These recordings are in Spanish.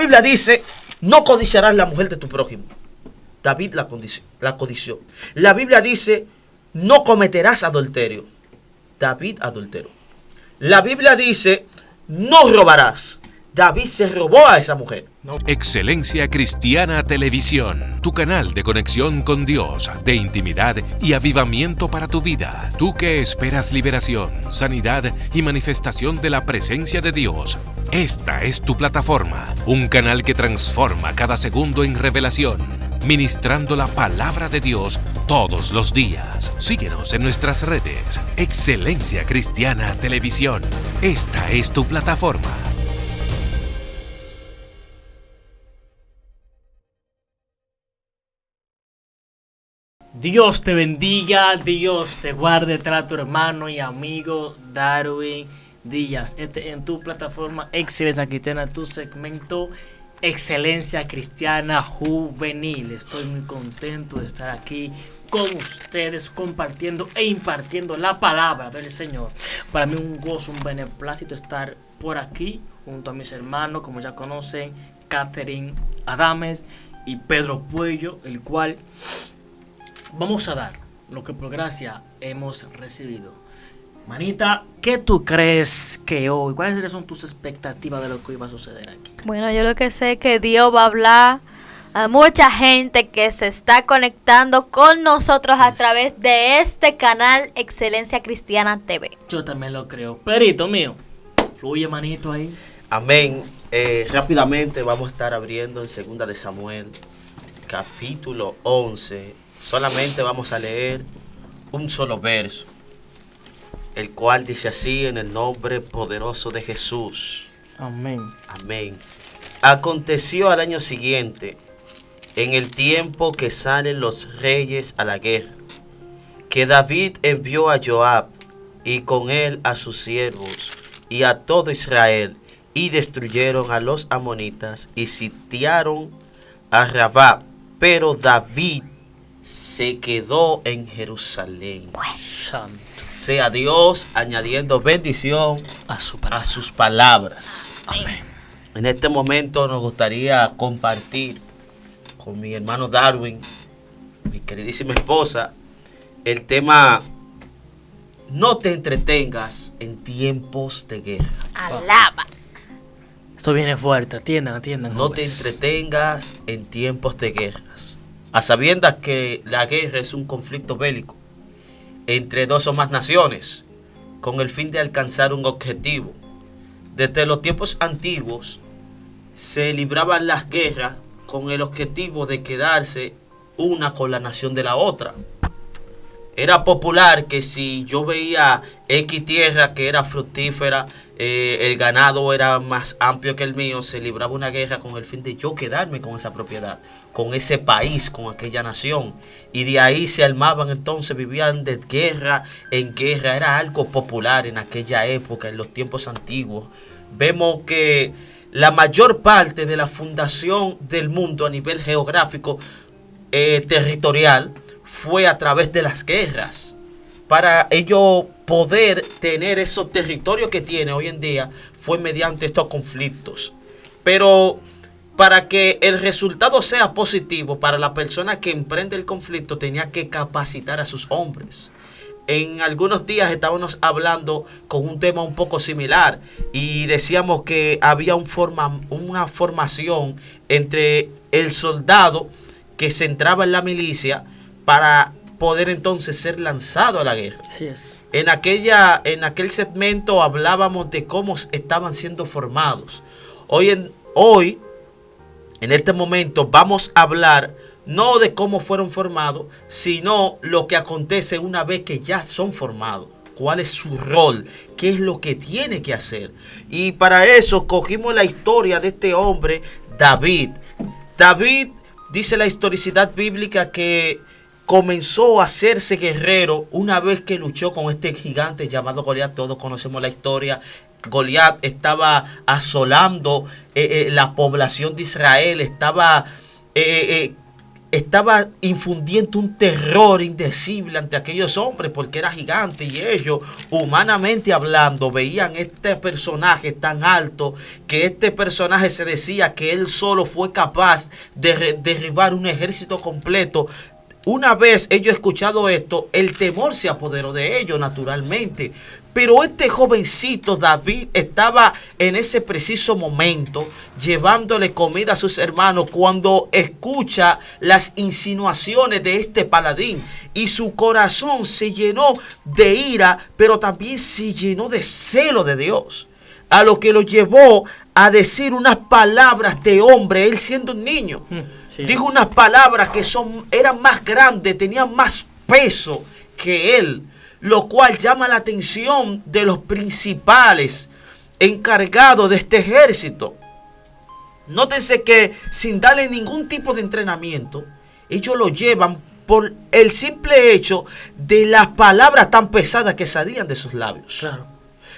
La Biblia dice, no codiciarás la mujer de tu prójimo. David la codició. La Biblia dice, no cometerás adulterio. David adulteró. La Biblia dice, no robarás. David se robó a esa mujer. Excelencia Cristiana Televisión, tu canal de conexión con Dios, de intimidad y avivamiento para tu vida. Tú que esperas liberación, sanidad y manifestación de la presencia de Dios. Esta es tu plataforma, un canal que transforma cada segundo en revelación, ministrando la palabra de Dios todos los días. Síguenos en nuestras redes. Excelencia Cristiana Televisión. Esta es tu plataforma. Dios te bendiga, Dios te guarde, trae a tu hermano y amigo Darwin Díaz. En tu plataforma Excelencia Cristiana, tu segmento Excelencia Cristiana Juvenil. Estoy muy contento de estar aquí con ustedes compartiendo e impartiendo la palabra del Señor. Para mí un gozo, un beneplácito estar por aquí junto a mis hermanos, como ya conocen, Catherine Adames y Pedro Puello, el cual vamos a dar lo que por gracia hemos recibido. Manita, ¿qué tú crees que hoy? ¿Cuáles son tus expectativas de lo que iba a suceder aquí? Bueno, yo lo que sé es que Dios va a hablar a mucha gente que se está conectando con nosotros a través de este canal Excelencia Cristiana TV. Yo también lo creo. Perito mío, fluye manito ahí. Amén. Rápidamente vamos a estar abriendo en 2 de Samuel, capítulo 11. Solamente vamos a leer un solo verso, el cual dice así: en el nombre poderoso de Jesús. Amén. Amén. Aconteció al año siguiente, en el tiempo que salen los reyes a la guerra, que David envió a Joab y con él a sus siervos y a todo Israel, y destruyeron a los amonitas y sitiaron a Rabá. Pero David se quedó en Jerusalén. Santo. Sea Dios añadiendo bendición A sus palabras. Amén. En este momento nos gustaría compartir con mi hermano Darwin, mi queridísima esposa, el tema: no te entretengas en tiempos de guerra. Alaba. Esto viene fuerte, atiendan. No te entretengas en tiempos de guerras. A sabiendas que la guerra es un conflicto bélico entre dos o más naciones con el fin de alcanzar un objetivo. Desde los tiempos antiguos se libraban las guerras con el objetivo de quedarse una con la nación de la otra. Era popular que si yo veía X tierra que era fructífera, el ganado era más amplio que el mío, se libraba una guerra con el fin de yo quedarme con esa propiedad, con ese país, con aquella nación. Y de ahí se armaban, entonces vivían de guerra en guerra. Era algo popular en aquella época, en los tiempos antiguos. Vemos que la mayor parte de la fundación del mundo a nivel geográfico, territorial, fue a través de las guerras. Para ello poder tener esos territorios que tiene hoy en día, fue mediante estos conflictos. Pero para que el resultado sea positivo para la persona que emprende el conflicto, tenía que capacitar a sus hombres. En algunos días estábamos hablando con un tema un poco similar y decíamos que había una formación entre el soldado que se entraba en la milicia para poder entonces ser lanzado a la guerra. Así es. En aquel segmento hablábamos de cómo estaban siendo formados. Hoy, en este momento, vamos a hablar no de cómo fueron formados, sino lo que acontece una vez que ya son formados. ¿Cuál es su rol? ¿Qué es lo que tiene que hacer? Y para eso cogimos la historia de este hombre, David. David, dice la historicidad bíblica, que comenzó a hacerse guerrero una vez que luchó con este gigante llamado Goliat. Todos conocemos la historia. Goliat estaba asolando la población de Israel, estaba estaba infundiendo un terror indecible ante aquellos hombres porque era gigante y ellos, humanamente hablando, veían este personaje tan alto que este personaje se decía que él solo fue capaz de derribar un ejército completo. Una vez ellos escuchado esto, el temor se apoderó de ellos naturalmente. Pero este jovencito David estaba en ese preciso momento llevándole comida a sus hermanos cuando escucha las insinuaciones de este paladín y su corazón se llenó de ira, pero también se llenó de celo de Dios, a lo que lo llevó a decir unas palabras de hombre, él siendo un niño. Sí. Dijo unas palabras que eran más grandes, tenían más peso que él, lo cual llama la atención de los principales encargados de este ejército. Nótense que sin darle ningún tipo de entrenamiento, ellos lo llevan por el simple hecho de las palabras tan pesadas que salían de sus labios. Claro.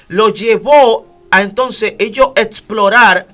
Lo llevó a entonces ellos explorar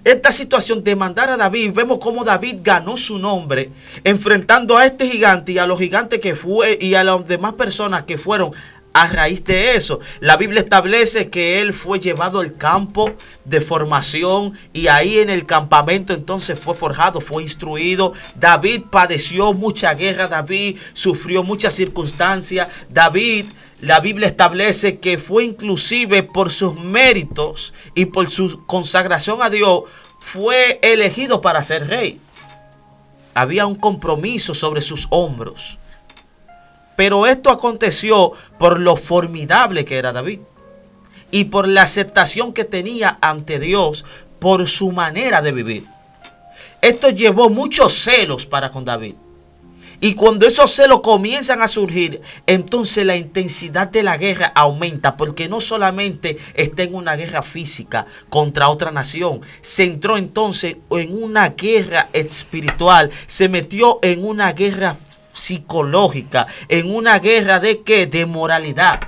esta situación de mandar a David. Vemos cómo David ganó su nombre enfrentando a este gigante y a los gigantes que fue y a las demás personas que fueron a raíz de eso. La Biblia establece que él fue llevado al campo de formación y ahí en el campamento entonces fue forjado, fue instruido. David padeció mucha guerra, David sufrió muchas circunstancias. David, la Biblia establece que fue inclusive por sus méritos y por su consagración a Dios, fue elegido para ser rey. Había un compromiso sobre sus hombros. Pero esto aconteció por lo formidable que era David y por la aceptación que tenía ante Dios por su manera de vivir. Esto llevó muchos celos para con David. Y cuando esos celos comienzan a surgir, entonces la intensidad de la guerra aumenta, porque no solamente está en una guerra física contra otra nación, se entró entonces en una guerra espiritual, se metió en una guerra psicológica, en una guerra de ¿qué? De moralidad.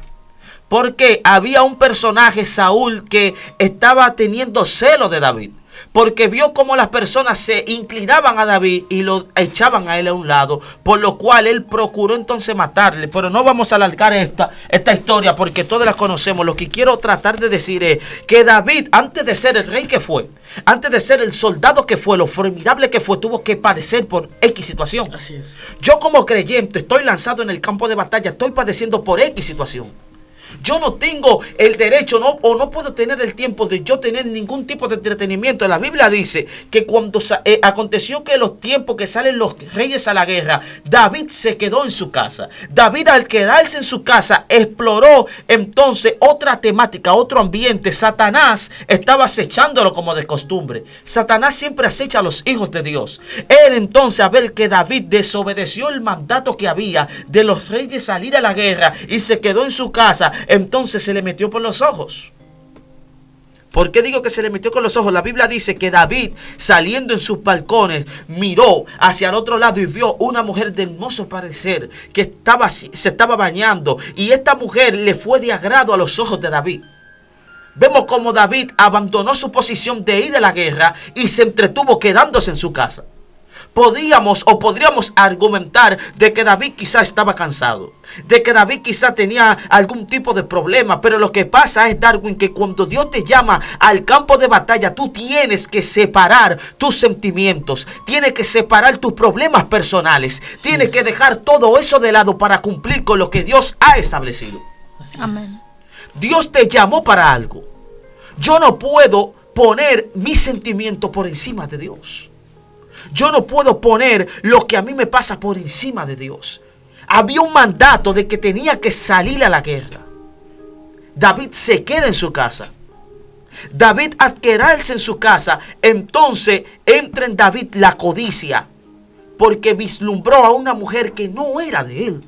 Porque había un personaje, Saúl, que estaba teniendo celo de David, porque vio cómo las personas se inclinaban a David y lo echaban a él a un lado, por lo cual él procuró entonces matarle. Pero no vamos a alargar esta historia porque todas la conocemos. Lo que quiero tratar de decir es que David, antes de ser el rey que fue, antes de ser el soldado que fue, lo formidable que fue, tuvo que padecer por X situación. Así es. Yo como creyente estoy lanzado en el campo de batalla, estoy padeciendo por X situación. Yo no tengo el derecho o no puedo tener el tiempo de yo tener ningún tipo de entretenimiento. La Biblia dice que cuando aconteció que los tiempos que salen los reyes a la guerra, David se quedó en su casa. David, al quedarse en su casa, exploró entonces otra temática, otro ambiente. Satanás estaba acechándolo como de costumbre. Satanás siempre acecha a los hijos de Dios. Él entonces, a ver que David desobedeció el mandato que había de los reyes salir a la guerra y se quedó en su casa, entonces se le metió por los ojos. ¿Por qué digo que se le metió con los ojos? La Biblia dice que David, saliendo en sus balcones, miró hacia el otro lado y vio una mujer de hermoso parecer que se estaba bañando, y esta mujer le fue de agrado a los ojos de David. Vemos cómo David abandonó su posición de ir a la guerra y se entretuvo quedándose en su casa. Podríamos argumentar de que David quizá estaba cansado, de que David quizá tenía algún tipo de problema, pero lo que pasa es, Darwin, que cuando Dios te llama al campo de batalla, tú tienes que separar tus sentimientos, tienes que separar tus problemas personales, tienes que dejar todo eso de lado para cumplir con lo que Dios ha establecido. Amén. Dios te llamó para algo. Yo no puedo poner mis sentimientos por encima de Dios. Yo no puedo poner lo que a mí me pasa por encima de Dios. Había un mandato de que tenía que salir a la guerra. David se queda en su casa. David, al quedarse en su casa, entonces entra en David la codicia, porque vislumbró a una mujer que no era de él.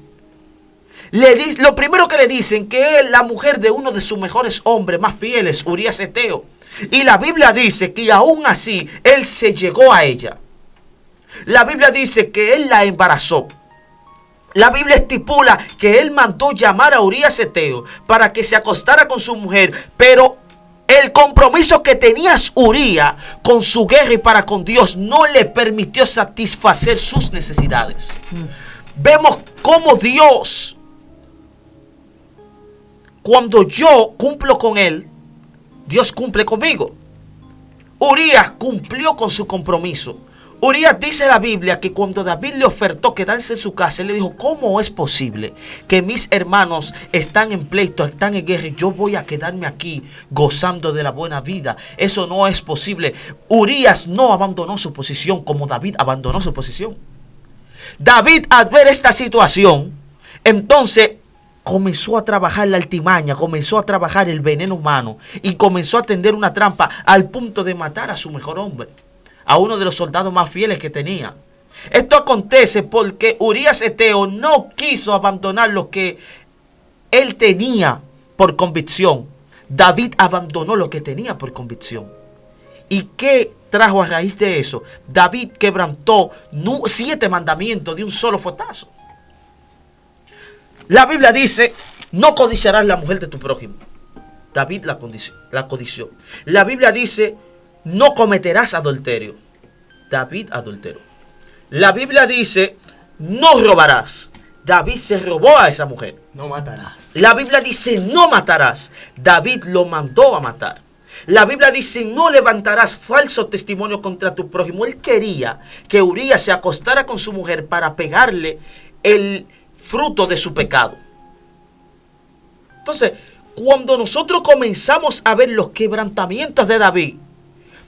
Lo primero que le dicen que es la mujer de uno de sus mejores hombres más fieles, Urías Eteo. Y la Biblia dice que aún así él se llegó a ella. La Biblia dice que él la embarazó. La Biblia estipula que él mandó llamar a Urías Eteo para que se acostara con su mujer, pero el compromiso que tenía Urías con su guerra y para con Dios no le permitió satisfacer sus necesidades. Vemos cómo Dios, cuando yo cumplo con Él, Dios cumple conmigo. Urías cumplió con su compromiso. Urías dice la Biblia que cuando David le ofertó quedarse en su casa, él le dijo: ¿cómo es posible que mis hermanos están en pleito, están en guerra y yo voy a quedarme aquí gozando de la buena vida? Eso no es posible. Urías no abandonó su posición como David abandonó su posición. David, al ver esta situación, entonces comenzó a trabajar la artimaña, comenzó a trabajar el veneno humano y comenzó a tender una trampa al punto de matar a su mejor hombre, a uno de los soldados más fieles que tenía. Esto acontece porque Urías Eteo no quiso abandonar lo que él tenía por convicción. David abandonó lo que tenía por convicción. ¿Y qué trajo a raíz de eso? David quebrantó 7 mandamientos de un solo fuetazo. La Biblia dice: no codiciarás la mujer de tu prójimo. David la codició. La Biblia dice: no cometerás adulterio. David adulteró. La Biblia dice: no robarás. David se robó a esa mujer. No matarás. La Biblia dice: no matarás. David lo mandó a matar. La Biblia dice: no levantarás falso testimonio contra tu prójimo. Él quería que Urías se acostara con su mujer para pegarle el fruto de su pecado. Entonces, cuando nosotros comenzamos a ver los quebrantamientos de David,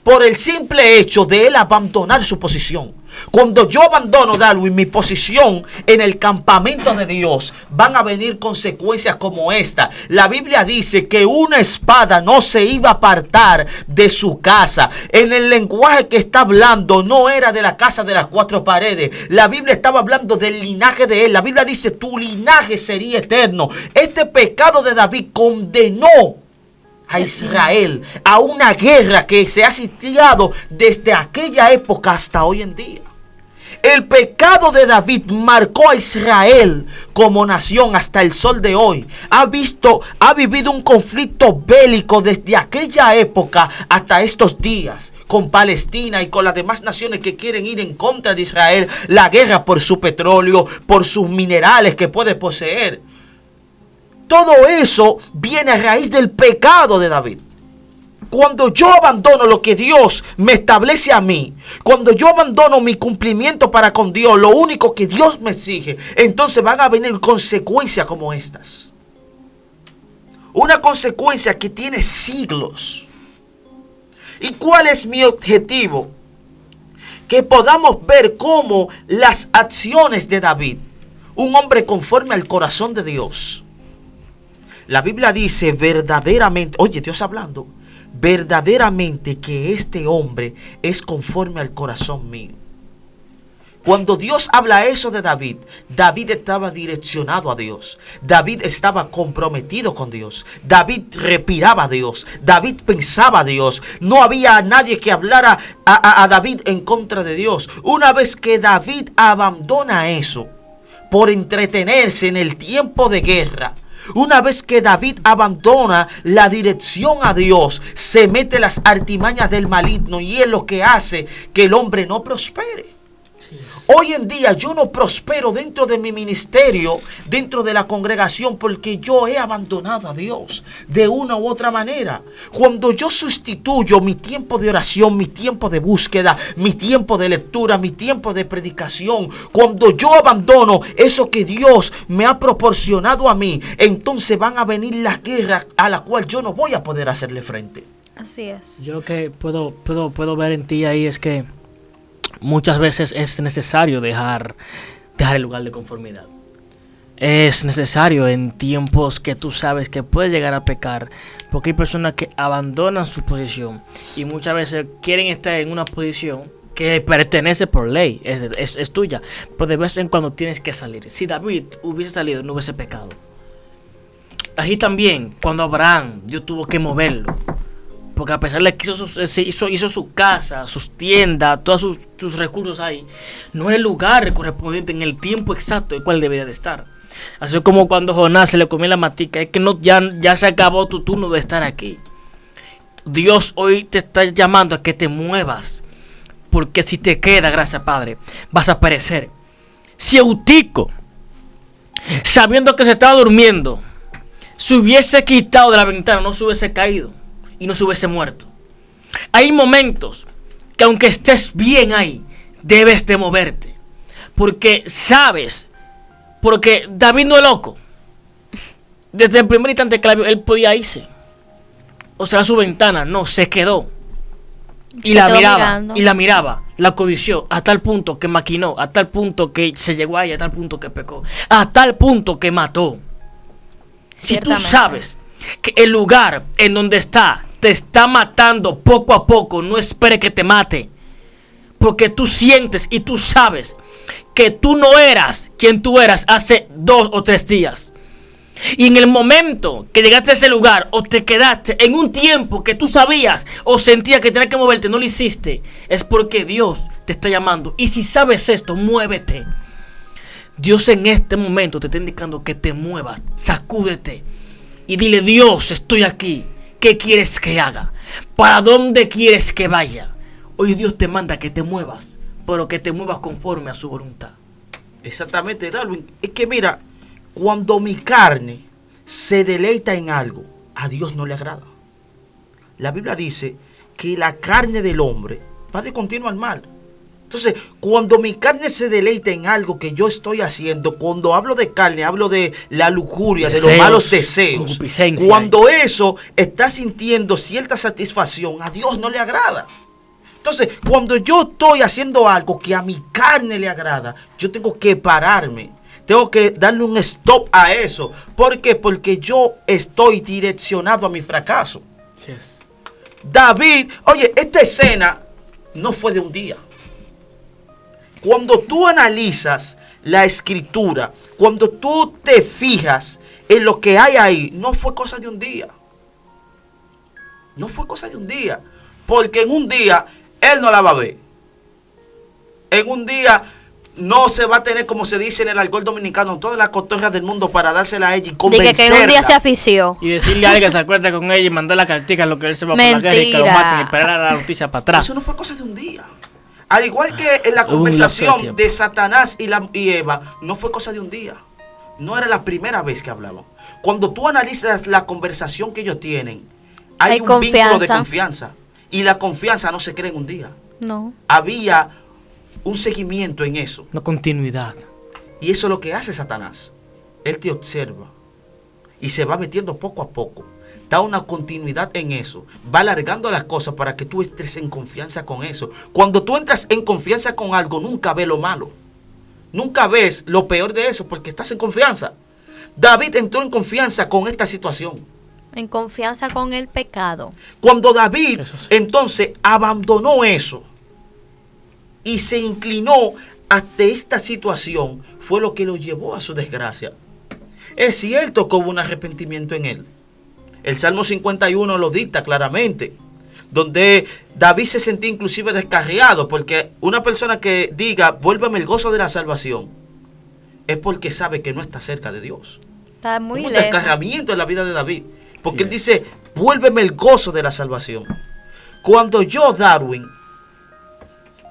por el simple hecho de él abandonar su posición. Cuando yo abandono, Darwin, mi posición en el campamento de Dios, van a venir consecuencias como esta. La Biblia dice que una espada no se iba a apartar de su casa. En el lenguaje que está hablando no era de la casa de las 4 paredes. La Biblia estaba hablando del linaje de él. La Biblia dice: tu linaje sería eterno. Este pecado de David condenó a Israel a una guerra que se ha sitiado desde aquella época hasta hoy en día. El pecado de David marcó a Israel como nación hasta el sol de hoy. Ha vivido un conflicto bélico desde aquella época hasta estos días, con Palestina y con las demás naciones que quieren ir en contra de Israel. La guerra por su petróleo, por sus minerales que puede poseer. Todo eso viene a raíz del pecado de David. Cuando yo abandono lo que Dios me establece a mí, cuando yo abandono mi cumplimiento para con Dios, lo único que Dios me exige, entonces van a venir consecuencias como estas. Una consecuencia que tiene siglos. ¿Y cuál es mi objetivo? Que podamos ver cómo las acciones de David, un hombre conforme al corazón de Dios. La Biblia dice verdaderamente, oye, Dios hablando, verdaderamente que este hombre es conforme al corazón mío. Cuando Dios habla eso de David, David estaba direccionado a Dios. David estaba comprometido con Dios. David respiraba a Dios. David pensaba a Dios. No había nadie que hablara a David en contra de Dios. Una vez que David abandona eso por entretenerse en el tiempo de guerra, una vez que David abandona la dirección a Dios, se mete las artimañas del maligno y es lo que hace que el hombre no prospere. Hoy en día yo no prospero dentro de mi ministerio, dentro de la congregación, porque yo he abandonado a Dios de una u otra manera. Cuando yo sustituyo mi tiempo de oración, mi tiempo de búsqueda, mi tiempo de lectura, mi tiempo de predicación, cuando yo abandono eso que Dios me ha proporcionado a mí, entonces van a venir las guerras a las cuales yo no voy a poder hacerle frente. Así es. Yo que puedo ver en ti ahí es que muchas veces es necesario dejar el lugar de conformidad. Es necesario en tiempos que tú sabes que puedes llegar a pecar, porque hay personas que abandonan su posición y muchas veces quieren estar en una posición que pertenece por ley, es tuya, pero de vez en cuando tienes que salir. Si David hubiese salido, no hubiese pecado. Así también, cuando Abraham, Dios tuvo que moverlo, porque a pesar de que hizo su casa, sus tiendas, todos sus recursos ahí, no era el lugar correspondiente en el tiempo exacto el cual debería de estar. Así como cuando Jonás se le comió la matica, es que no, ya se acabó tu turno de estar aquí. Dios hoy te está llamando a que te muevas. Porque si te quedas, gracias Padre, vas a perecer. Si Eutico, sabiendo que se estaba durmiendo, se hubiese quitado de la ventana, no se hubiese caído y no se hubiese muerto. Hay momentos que aunque estés bien ahí, debes de moverte. Porque sabes, porque David no es loco. Desde el primer instante que la vio, él podía irse. O sea, a su ventana, no, se quedó. Y la miraba, mirando. Y la miraba, la codició, a tal punto que maquinó, a tal punto que se llegó ahí, a tal punto que pecó, a tal punto que mató. Si tú sabes que el lugar en donde está te está matando poco a poco, no espere que te mate. Porque tú sientes y tú sabes que tú no eras quien tú eras hace 2 o 3 días. Y en el momento que llegaste a ese lugar o te quedaste en un tiempo que tú sabías o sentías que tenías que moverte, no lo hiciste, es porque Dios te está llamando. Y si sabes esto, muévete. Dios en este momento te está indicando que te muevas, sacúdete y dile: Dios, estoy aquí. ¿Qué quieres que haga? ¿Para dónde quieres que vaya? Hoy Dios te manda que te muevas, pero que te muevas conforme a su voluntad. Exactamente, Darwin. Es que mira, cuando mi carne se deleita en algo, a Dios no le agrada. La Biblia dice que la carne del hombre va de continuo al mal. Entonces, cuando mi carne se deleita en algo que yo estoy haciendo, cuando hablo de carne, hablo de la lujuria, deseos, de los malos deseos. Cuando eso está sintiendo cierta satisfacción, a Dios no le agrada. Entonces, cuando yo estoy haciendo algo que a mi carne le agrada, yo tengo que pararme. Tengo que darle un stop a eso. ¿Por qué? Porque yo estoy direccionado a mi fracaso. Yes. David, oye, esta escena no fue de un día. Cuando tú analizas la escritura, cuando tú te fijas en lo que hay ahí, no fue cosa de un día. No fue cosa de un día. Porque en un día él no la va a ver. En un día no se va a tener, como se dice en el alcohol dominicano, todas las cotorras del mundo para dársela a ella y convencerla. De que en un día se afició. Y decirle a alguien que se acuerde con ella y mandar la cartica en lo que él se va por la guerra y que lo maten y esperar a la noticia para atrás. Eso no fue cosa de un día. Al igual que en la conversación de Satanás y Eva, no fue cosa de un día. No era la primera vez que hablaban. Cuando tú analizas la conversación que ellos tienen, hay un vínculo de confianza. Y la confianza no se crea en un día. No. Había un seguimiento en eso. Una continuidad. Y eso es lo que hace Satanás. Él te observa y se va metiendo poco a poco. Da una continuidad en eso. Va alargando las cosas para que tú entres en confianza con eso. Cuando tú entras en confianza con algo, nunca ves lo malo. Nunca ves lo peor de eso porque estás en confianza. David entró en confianza con esta situación. En confianza con el pecado. Cuando David entonces abandonó eso y se inclinó ante esta situación, fue lo que lo llevó a su desgracia. Es cierto que hubo un arrepentimiento en él. El Salmo 51 lo dicta claramente, donde David se sentía inclusive descarriado, porque una persona que diga, vuélveme el gozo de la salvación, es porque sabe que no está cerca de Dios. Está muy un lejos. Descarriamiento en la vida de David, porque él dice, vuélveme el gozo de la salvación. Cuando yo, Darwin,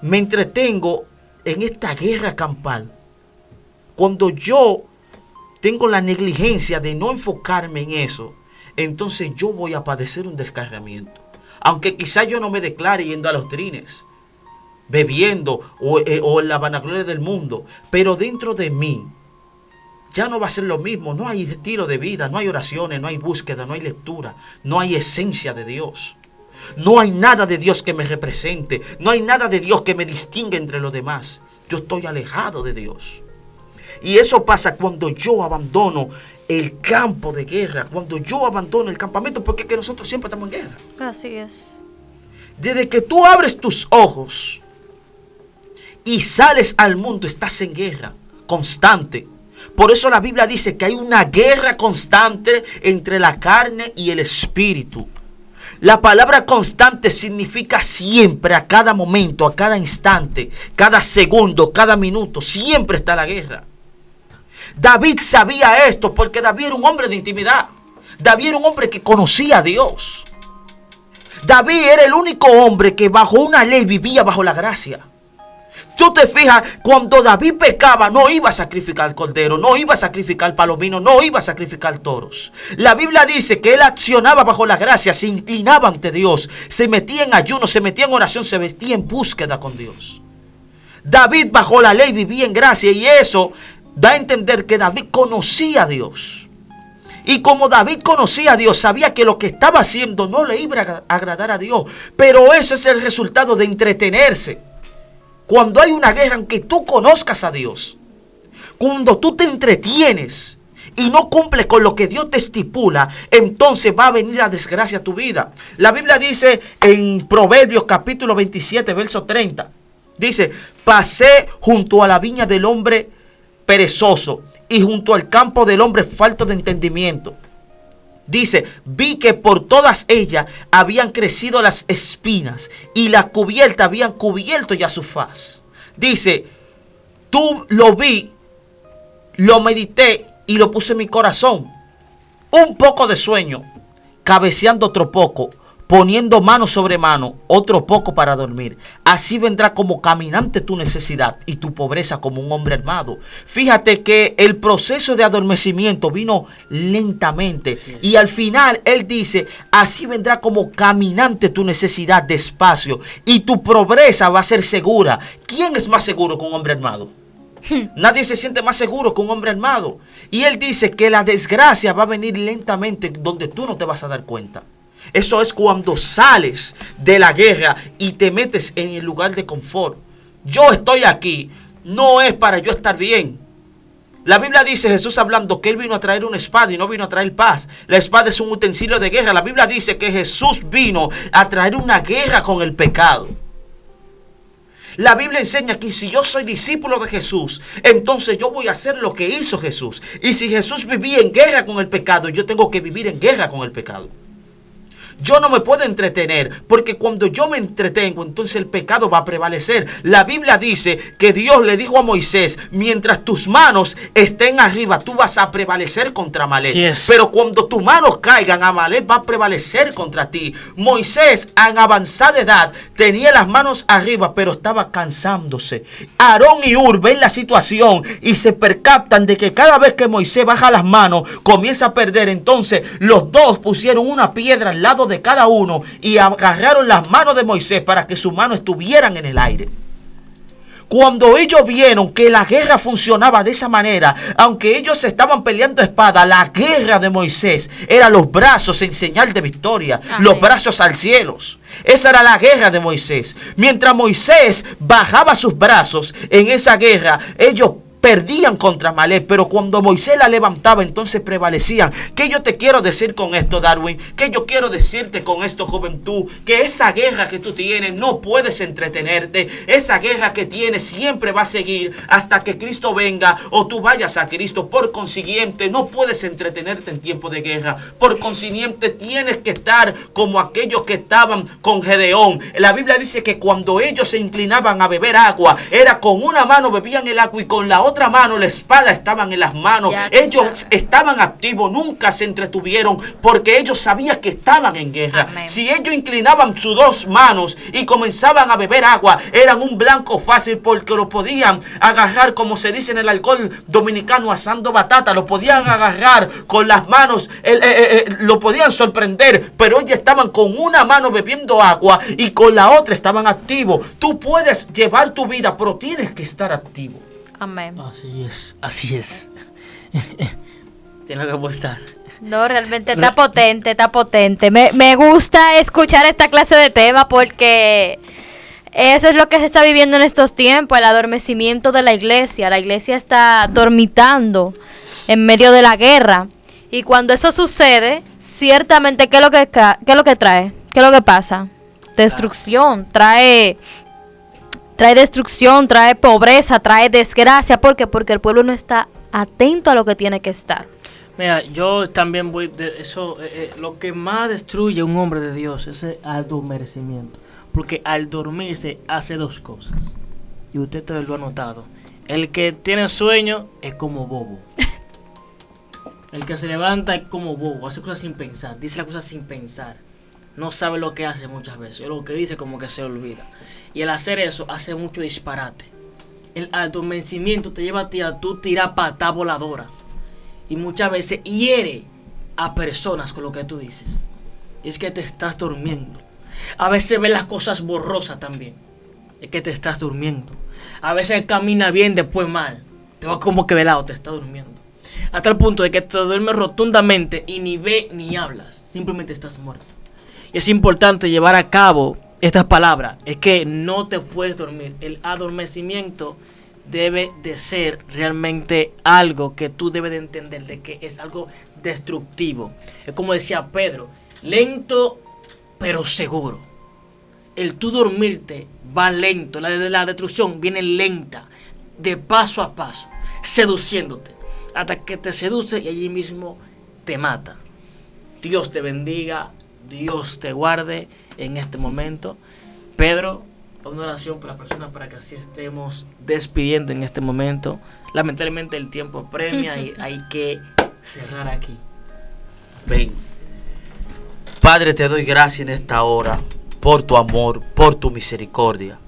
me entretengo en esta guerra campal, cuando yo tengo la negligencia de no enfocarme en eso, entonces yo voy a padecer un descarriamiento. Aunque quizás yo no me declare yendo a los trines, bebiendo o en la vanagloria del mundo, pero dentro de mí ya no va a ser lo mismo. No hay estilo de vida, no hay oraciones, no hay búsqueda, no hay lectura, no hay esencia de Dios. No hay nada de Dios que me represente, no hay nada de Dios que me distinga entre los demás. Yo estoy alejado de Dios. Y eso pasa cuando yo abandono el campo de guerra, cuando yo abandono el campamento, porque es que nosotros siempre estamos en guerra. Así es. Desde que tú abres tus ojos y sales al mundo, estás en guerra constante. Por eso la Biblia dice que hay una guerra constante entre la carne y el espíritu. La palabra constante significa siempre, a cada momento, a cada instante, cada segundo, cada minuto, siempre está la guerra. David sabía esto porque David era un hombre de intimidad. David era un hombre que conocía a Dios. David era el único hombre que bajo una ley vivía bajo la gracia. Tú te fijas, cuando David pecaba, no iba a sacrificar cordero, no iba a sacrificar palomino, no iba a sacrificar toros. La Biblia dice que él accionaba bajo la gracia, se inclinaba ante Dios, se metía en ayuno, se metía en oración, se metía en búsqueda con Dios. David bajo la ley vivía en gracia, y eso da a entender que David conocía a Dios. Y como David conocía a Dios, sabía que lo que estaba haciendo no le iba a agradar a Dios. Pero ese es el resultado de entretenerse. Cuando hay una guerra, aunque tú conozcas a Dios, cuando tú te entretienes y no cumples con lo que Dios te estipula, entonces va a venir la desgracia a tu vida. La Biblia dice en Proverbios capítulo 27, verso 30, dice: pasé junto a la viña del hombre perezoso y junto al campo del hombre falto de entendimiento. Dice: vi que por todas ellas habían crecido las espinas y la cubierta habían cubierto ya su faz. Dice: tú lo vi, lo medité y lo puse en mi corazón. Un poco de sueño, cabeceando otro poco, poniendo mano sobre mano, otro poco para dormir. Así vendrá como caminante tu necesidad y tu pobreza como un hombre armado. Fíjate que el proceso de adormecimiento vino lentamente. Sí. Y al final él dice: así vendrá como caminante tu necesidad despacio y tu pobreza va a ser segura. ¿Quién es más seguro que un hombre armado? Nadie se siente más seguro que un hombre armado. Y él dice que la desgracia va a venir lentamente donde tú no te vas a dar cuenta. Eso es cuando sales de la guerra y te metes en el lugar de confort. Yo estoy aquí, no es para yo estar bien. La Biblia dice, Jesús hablando, que Él vino a traer una espada y no vino a traer paz. La espada es un utensilio de guerra. La Biblia dice que Jesús vino a traer una guerra con el pecado. La Biblia enseña que si yo soy discípulo de Jesús, entonces yo voy a hacer lo que hizo Jesús. Y si Jesús vivía en guerra con el pecado, yo tengo que vivir en guerra con el pecado. Yo no me puedo entretener, porque cuando yo me entretengo, entonces el pecado va a prevalecer. La Biblia dice que Dios le dijo a Moisés: mientras tus manos estén arriba, tú vas a prevalecer contra Amalek. Yes. Pero cuando tus manos caigan, Amalek va a prevalecer contra ti. Moisés, en avanzada edad, tenía las manos arriba, pero estaba cansándose. Aarón y Hur ven la situación y se percatan de que cada vez que Moisés baja las manos, comienza a perder. Entonces los dos pusieron una piedra al lado de cada uno y agarraron las manos de Moisés para que sus manos estuvieran en el aire. Cuando ellos vieron que la guerra funcionaba de esa manera, aunque ellos estaban peleando espada, la guerra de Moisés era los brazos en señal de victoria. Amén. Los brazos al cielo. Esa era la guerra de Moisés. Mientras Moisés bajaba sus brazos en esa guerra, ellos perdían contra Amalek, pero cuando Moisés la levantaba, entonces prevalecían. ¿Qué yo te quiero decir con esto, Darwin? ¿Qué yo quiero decirte con esto, juventud? Que esa guerra que tú tienes no puedes entretenerte. Esa guerra que tienes siempre va a seguir hasta que Cristo venga o tú vayas a Cristo. Por consiguiente, no puedes entretenerte en tiempo de guerra. Por consiguiente, tienes que estar como aquellos que estaban con Gedeón. La Biblia dice que cuando ellos se inclinaban a beber agua, era con una mano bebían el agua y con la otra mano la espada estaban en las manos. Ellos estaban activos, nunca se entretuvieron, porque ellos sabían que estaban en guerra. Amén. Si ellos inclinaban sus dos manos y comenzaban a beber agua, eran un blanco fácil, porque lo podían agarrar, como se dice en el alcohol dominicano, asando batata. Lo podían agarrar con las manos, lo podían sorprender, pero ellos estaban con una mano bebiendo agua y con la otra estaban activos. Tú puedes llevar tu vida, pero tienes que estar activo. Amén. Así es. Tiene que apostar. No, realmente está potente. Me gusta escuchar esta clase de tema porque eso es lo que se está viviendo en estos tiempos, el adormecimiento de la iglesia. La iglesia está dormitando en medio de la guerra. Y cuando eso sucede, ciertamente, ¿qué es lo que trae? ¿Qué es lo que pasa? Destrucción, trae destrucción, trae pobreza, trae desgracia. ¿Por qué? Porque el pueblo no está atento a lo que tiene que estar. Mira, yo también voy de eso. Lo que más destruye a un hombre de Dios es el adormecimiento. Porque al dormirse hace dos cosas. Y usted lo ha notado. El que tiene sueño es como bobo. El que se levanta es como bobo. Hace cosas sin pensar. Dice las cosas sin pensar. no sabe lo que hace muchas veces. Lo que dice como que se olvida. Y al hacer eso hace mucho disparate. El adormecimiento te lleva a ti a tú tirar patada voladora. Y muchas veces hiere a personas con lo que tú dices. Y es que te estás durmiendo. A veces ves las cosas borrosas también. Es que te estás durmiendo. A veces camina bien, después mal. Te vas como que de lado, te estás durmiendo. Hasta el punto de que te duermes rotundamente y ni ves ni hablas. Simplemente estás muerto. Y es importante llevar a cabo estas palabras. Es que no te puedes dormir. El adormecimiento debe de ser realmente algo que tú debes de entender de que es algo destructivo. Es como decía Pedro, lento pero seguro. El tú dormirte va lento, la destrucción viene lenta, de paso a paso, seduciéndote, hasta que te seduce y allí mismo te mata. Dios te bendiga, Dios te guarde en este momento. Pedro, una oración para la persona para que así estemos despidiendo en este momento. Lamentablemente el tiempo apremia y hay que cerrar aquí. Ven. Padre, te doy gracias en esta hora por tu amor, por tu misericordia.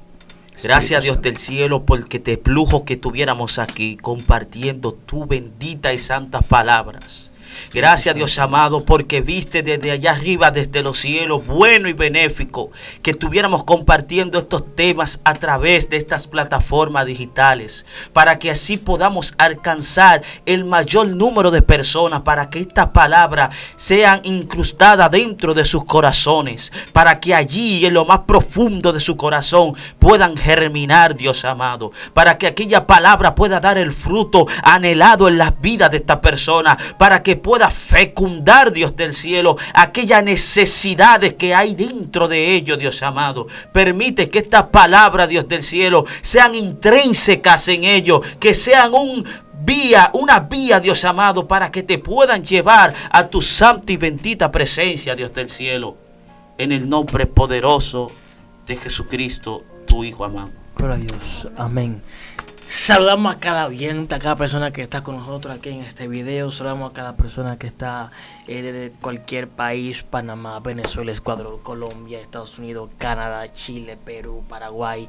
Gracias, Dios del cielo, porque te plujo que estuviéramos aquí compartiendo tu bendita y santas palabras. Gracias, Dios amado, porque viste desde allá arriba, desde los cielos, bueno y benéfico, que estuviéramos compartiendo estos temas a través de estas plataformas digitales, para que así podamos alcanzar el mayor número de personas, para que estas palabras sean incrustadas dentro de sus corazones, para que allí, en lo más profundo de su corazón, puedan germinar, Dios amado, para que aquella palabra pueda dar el fruto anhelado en las vidas de esta persona, para que pueda fecundar, Dios del cielo, aquellas necesidades que hay dentro de ellos, Dios amado. Permite que estas palabras, Dios del cielo, sean intrínsecas en ellos, que sean una vía, Dios amado, para que te puedan llevar a tu santa y bendita presencia, Dios del cielo, en el nombre poderoso de Jesucristo, tu Hijo amado. Gloria a Dios, amén. Saludamos a cada oyente, a cada persona que está con nosotros aquí en este video. Saludamos a cada persona que está de cualquier país: Panamá, Venezuela, Ecuador, Colombia, Estados Unidos, Canadá, Chile, Perú, Paraguay,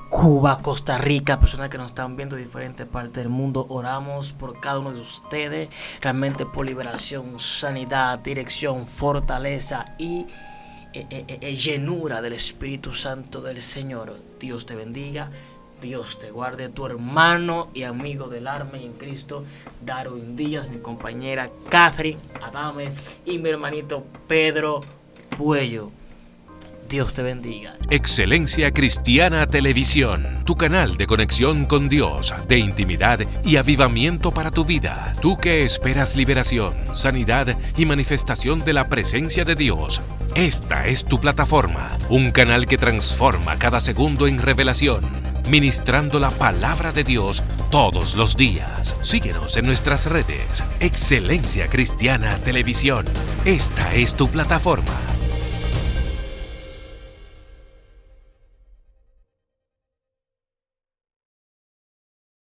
Cuba, Costa Rica, personas que nos están viendo de diferentes partes del mundo. Oramos por cada uno de ustedes, realmente por liberación, sanidad, dirección, fortaleza y llenura del Espíritu Santo del Señor. Dios te bendiga, Dios te guarde. Tu hermano y amigo del alma y en Cristo, Darwin Díaz, mi compañera Catherine Adame y mi hermanito Pedro Puello. Dios te bendiga. Excelencia Cristiana Televisión, tu canal de conexión con Dios, de intimidad y avivamiento para tu vida. Tú que esperas liberación, sanidad y manifestación de la presencia de Dios. Esta es tu plataforma, un canal que transforma cada segundo en revelación, ministrando la palabra de Dios todos los días. Síguenos en nuestras redes. Excelencia Cristiana Televisión. Esta es tu plataforma.